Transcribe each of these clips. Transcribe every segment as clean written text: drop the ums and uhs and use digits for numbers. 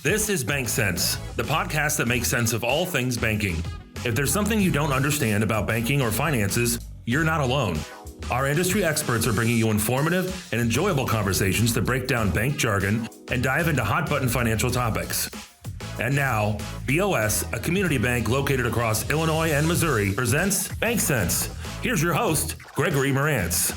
This is BankCents, the podcast that makes sense of all things banking. If there's something you don't understand about banking or finances, you're not alone. Our industry experts are bringing you informative and enjoyable conversations that break down bank jargon and dive into hot-button financial topics. And now, BOS, a community bank located across Illinois and Missouri, presents BankCents. Here's your host, Gregory Marantz.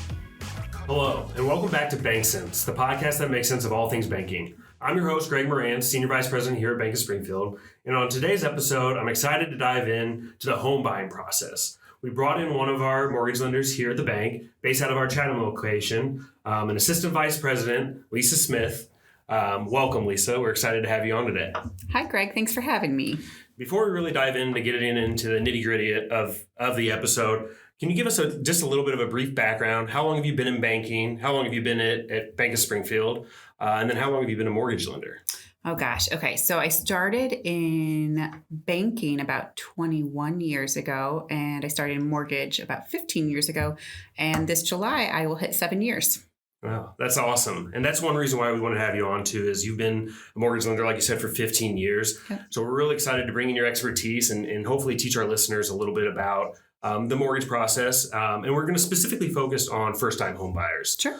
Hello, and welcome back to BankCents, the podcast that makes sense of all things banking. I'm your host, Greg Marantz, Senior Vice President here at Bank of Springfield. And on today's episode, I'm excited to dive in to the home buying process. We brought in one of our mortgage lenders here at the bank, based out of our Chatham location, an Assistant Vice President, Lisa Smith. Welcome, Lisa. We're excited to have you on today. Hi, Greg. Thanks for having me. Before we really dive in to get into the nitty-gritty of the episode, can you give us just a little bit of a brief background? How long have you been in banking? How long have you been at Bank of Springfield? And then how long have you been a mortgage lender? Oh, gosh. Okay. So I started in banking about 21 years ago, and I started in mortgage about 15 years ago. And this July, I will hit 7 years. Wow, that's awesome. And that's one reason why we want to have you on too, is you've been a mortgage lender, like you said, for 15 years. Yep. So we're really excited to bring in your expertise and hopefully teach our listeners a little bit about the mortgage process. And we're going to specifically focus on first-time home buyers. Sure.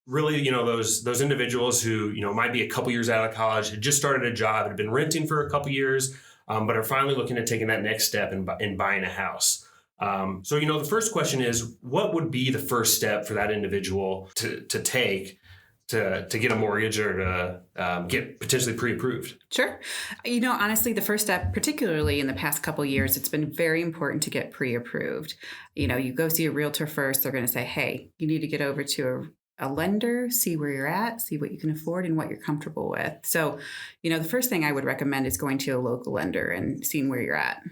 Really, those individuals who, might be a couple years out of college, had just started a job, had been renting for a couple years, but are finally looking at taking that next step in buying a house. So the first question is, what would be the first step for that individual to take to get a mortgage or to get potentially pre-approved? Sure. Honestly, the first step, particularly in the past couple of years, it's been very important to get pre-approved. You go see a realtor first. They're going to say, hey, you need to get over to a lender, see where you're at, see what you can afford and what you're comfortable with. So, the first thing I would recommend is going to a local lender and seeing where you're at.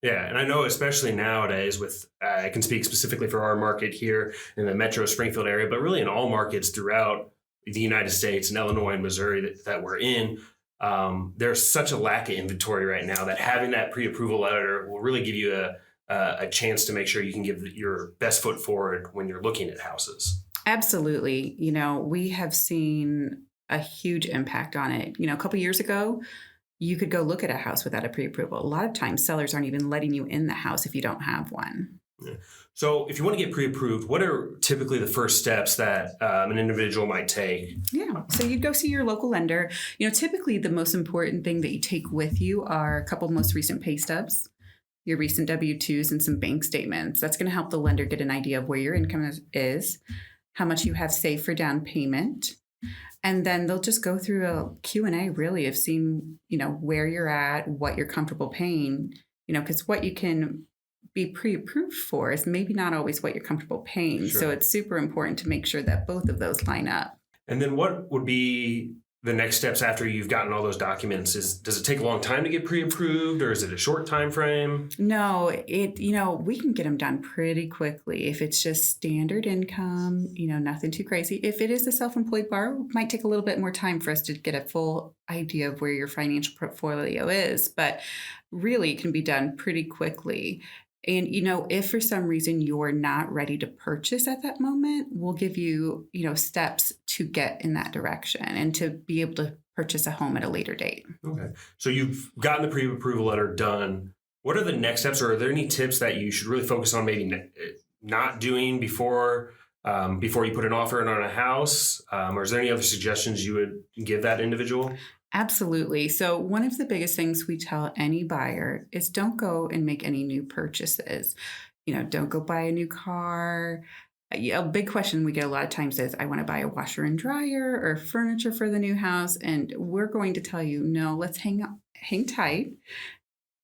Yeah, and I know especially nowadays with, I can speak specifically for our market here in the Metro Springfield area, but really in all markets throughout the United States and Illinois and Missouri that we're in, there's such a lack of inventory right now that having that pre-approval letter will really give you a chance to make sure you can give your best foot forward when you're looking at houses. Absolutely. We have seen a huge impact on it. A couple years ago, you could go look at a house without a pre-approval. A lot of times sellers aren't even letting you in the house if you don't have one. Yeah. So if you want to get pre-approved, what are typically the first steps that an individual might take? Yeah. So you'd go see your local lender. Typically the most important thing that you take with you are a couple of most recent pay stubs, your recent W-2s, and some bank statements. That's going to help the lender get an idea of where your income is, how much you have saved for down payment. And then they'll just go through a Q&A really of seeing, where you're at, what you're comfortable paying, because what you can be pre-approved for is maybe not always what you're comfortable paying. Sure. So it's super important to make sure that both of those line up. And then what would be the next steps after you've gotten all those documents? Does it take a long time to get pre-approved, or is it a short time frame? No, we can get them done pretty quickly. If it's just standard income, nothing too crazy. If it is a self-employed borrower, it might take a little bit more time for us to get a full idea of where your financial portfolio is, but really it can be done pretty quickly. And, if for some reason you're not ready to purchase at that moment, we'll give you, steps to get in that direction and to be able to purchase a home at a later date. Okay. So you've gotten the pre-approval letter done. What are the next steps, or are there any tips that you should really focus on maybe not doing before you put an offer in on a house? Or is there any other suggestions you would give that individual? Absolutely. So one of the biggest things we tell any buyer is don't go and make any new purchases. Don't go buy a new car. A big question we get a lot of times is, I want to buy a washer and dryer or furniture for the new house. And we're going to tell you, no, let's hang tight.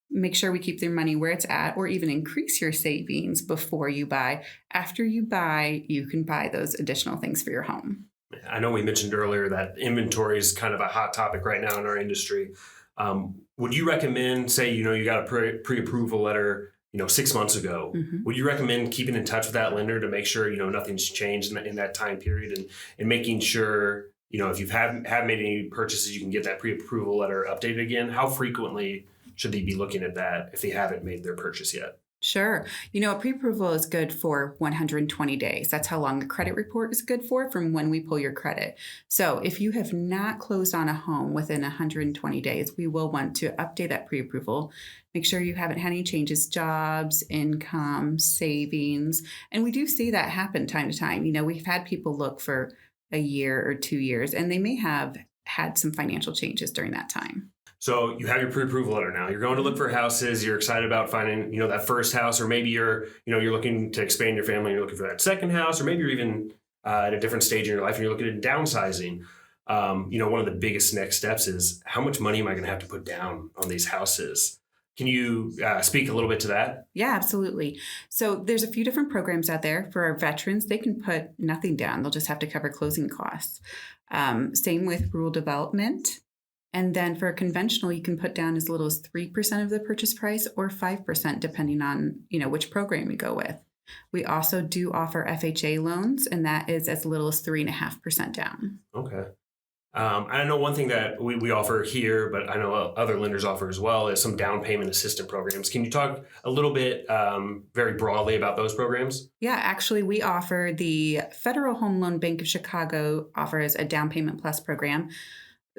Make sure we keep their money where it's at, or even increase your savings before you buy. After you buy, you can buy those additional things for your home. I know we mentioned earlier that inventory is kind of a hot topic right now in our industry. Would you recommend, say, you got a pre-approval letter, 6 months ago, mm-hmm. Would you recommend keeping in touch with that lender to make sure, nothing's changed in that time period and making sure, if you haven't made any purchases, you can get that pre-approval letter updated again? How frequently should they be looking at that if they haven't made their purchase yet? Sure. A pre-approval is good for 120 days. That's how long the credit report is good for from when we pull your credit. So if you have not closed on a home within 120 days, we will want to update that pre-approval. Make sure you haven't had any changes, jobs, income, savings. And we do see that happen time to time. We've had people look for a year or 2 years, and they may have had some financial changes during that time. So you have your pre-approval letter now. You're going to look for houses. You're excited about finding, that first house, or maybe you're looking to expand your family. You're looking for that second house, or maybe you're even at a different stage in your life and you're looking at downsizing. One of the biggest next steps is how much money am I going to have to put down on these houses? Can you speak a little bit to that? Yeah, absolutely. So there's a few different programs out there for our veterans. They can put nothing down. They'll just have to cover closing costs. Same with rural development. And then for a conventional, you can put down as little as 3% of the purchase price or 5%, depending on, which program you go with. We also do offer FHA loans, and that is as little as 3.5% down. Okay. I know one thing that we offer here, but I know other lenders offer as well, is some down payment assistance programs. Can you talk a little bit very broadly about those programs? Yeah, actually, we offer the Federal Home Loan Bank of Chicago offers a Down Payment Plus program.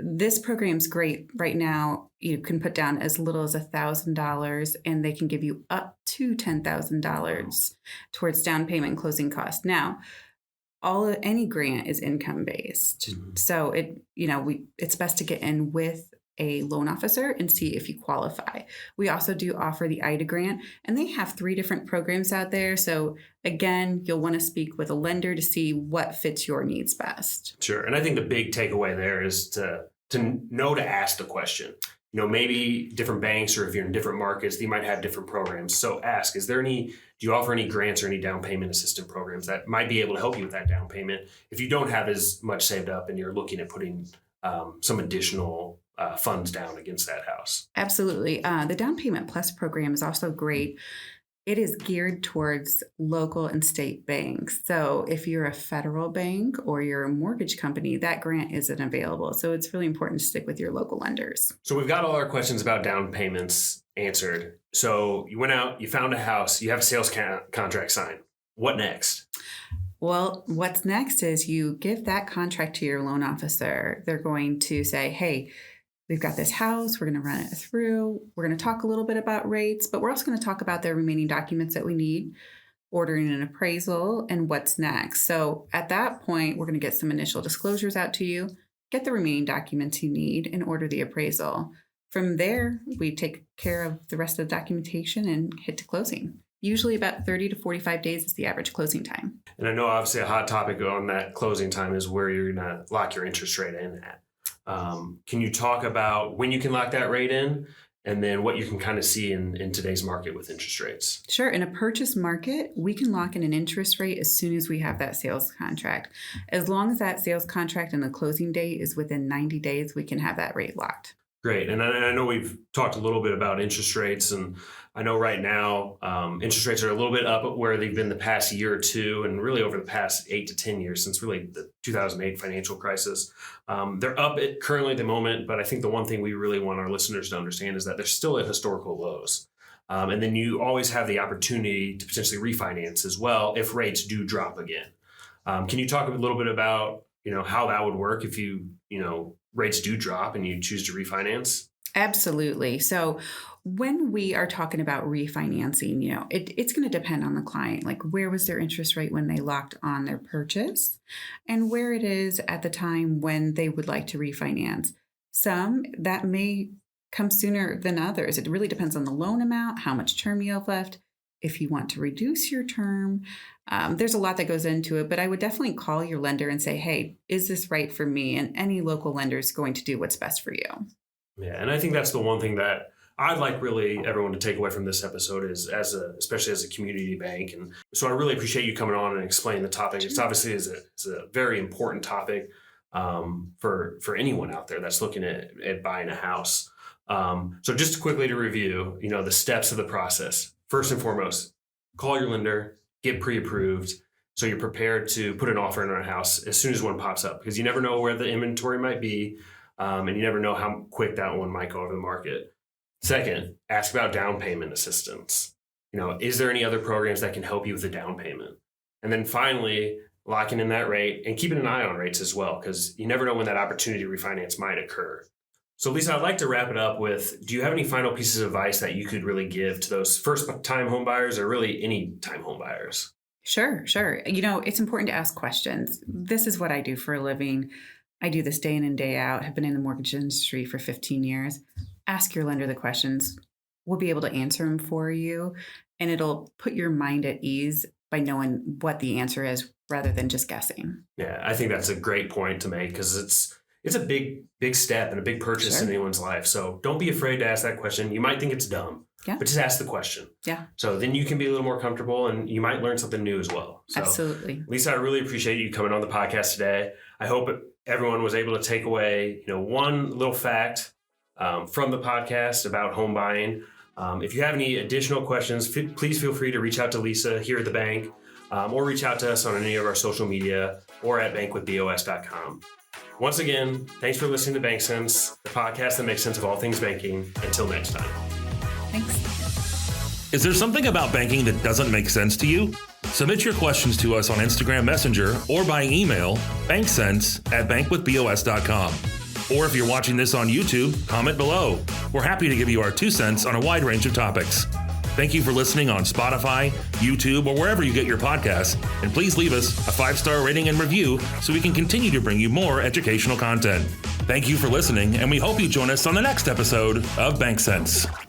This program's great right now. You can put down as little as $1,000, and they can give you up to $10,000 towards down payment and closing costs. Now, any grant is income based, so it's best to get in with a loan officer and see if you qualify. We also do offer the IDA grant, and they have 3 different programs out there. So again, you'll want to speak with a lender to see what fits your needs best. Sure. And I think the big takeaway there is to know to ask the question. Maybe different banks, or if you're in different markets, they might have different programs. So ask, do you offer any grants or any down payment assistance programs that might be able to help you with that down payment if you don't have as much saved up and you're looking at putting some additional funds down against that house? Absolutely. The Down Payment Plus program is also great. It is geared towards local and state banks. So if you're a federal bank or you're a mortgage company, that grant isn't available. So it's really important to stick with your local lenders. So we've got all our questions about down payments answered. So you went out, you found a house, you have a sales contract signed. What next? Well, what's next is you give that contract to your loan officer. They're going to say, hey, we've got this house, we're going to run it through, we're going to talk a little bit about rates, but we're also going to talk about the remaining documents that we need, ordering an appraisal, and what's next. So at that point, we're going to get some initial disclosures out to you, get the remaining documents you need, and order the appraisal. From there, we take care of the rest of the documentation and hit to closing. Usually about 30 to 45 days is the average closing time. And I know obviously a hot topic on that closing time is where you're going to lock your interest rate in at. Can you talk about when you can lock that rate in, and then what you can kind of see in today's market with interest rates? Sure. In a purchase market, we can lock in an interest rate as soon as we have that sales contract. As long as that sales contract and the closing date is within 90 days, we can have that rate locked. Great. And I know we've talked a little bit about interest rates, and I know right now interest rates are a little bit up where they've been the past year or two, and really over the past 8 to 10 years since really the 2008 financial crisis. They're up currently at the moment, but I think the one thing we really want our listeners to understand is that they're still at historical lows. And then you always have the opportunity to potentially refinance as well if rates do drop again. Can you talk a little bit about how that would work if rates do drop and you choose to refinance? Absolutely. So when we are talking about refinancing, it's going to depend on the client. Like, where was their interest rate when they locked on their purchase, and where it is at the time when they would like to refinance. Some that may come sooner than others. It really depends on the loan amount, how much term you have left, if you want to reduce your term. There's a lot that goes into it, but I would definitely call your lender and say, hey, is this right for me? And any local lender is going to do what's best for you. Yeah, and I think that's the one thing that I'd like really everyone to take away from this episode is especially as a community bank. And so I really appreciate you coming on and explaining the topic. It's obviously is a very important topic for anyone out there that's looking at buying a house. So just quickly to review, the steps of the process. First and foremost, call your lender, get pre-approved, so you're prepared to put an offer in on a house as soon as one pops up, because you never know where the inventory might be, and you never know how quick that one might go over the market. Second, ask about down payment assistance. Is there any other programs that can help you with the down payment? And then finally, locking in that rate and keeping an eye on rates as well, because you never know when that opportunity to refinance might occur. So Lisa, I'd like to wrap it up with, do you have any final pieces of advice that you could really give to those first-time home buyers or really any-time home buyers? Sure. It's important to ask questions. This is what I do for a living. I do this day in and day out. Have been in the mortgage industry for 15 years. Ask your lender the questions. We'll be able to answer them for you, and it'll put your mind at ease by knowing what the answer is rather than just guessing. Yeah, I think that's a great point to make, because it's a big step and a big purchase in anyone's life. So don't be afraid to ask that question. You might think it's dumb, but just ask the question. Yeah. So then you can be a little more comfortable and you might learn something new as well. So, absolutely. Lisa, I really appreciate you coming on the podcast today. I hope everyone was able to take away, one little fact from the podcast about home buying. If you have any additional questions, please feel free to reach out to Lisa here at the bank, or reach out to us on any of our social media or at bankwithbos.com. Once again, thanks for listening to BankCents, the podcast that makes sense of all things banking. Until next time. Thanks. Is there something about banking that doesn't make sense to you? Submit your questions to us on Instagram Messenger or by email, bankcents@bankwithbos.com. Or if you're watching this on YouTube, comment below. We're happy to give you our 2 cents on a wide range of topics. Thank you for listening on Spotify, YouTube, or wherever you get your podcasts. And please leave us a 5-star rating and review so we can continue to bring you more educational content. Thank you for listening, and we hope you join us on the next episode of BankCents.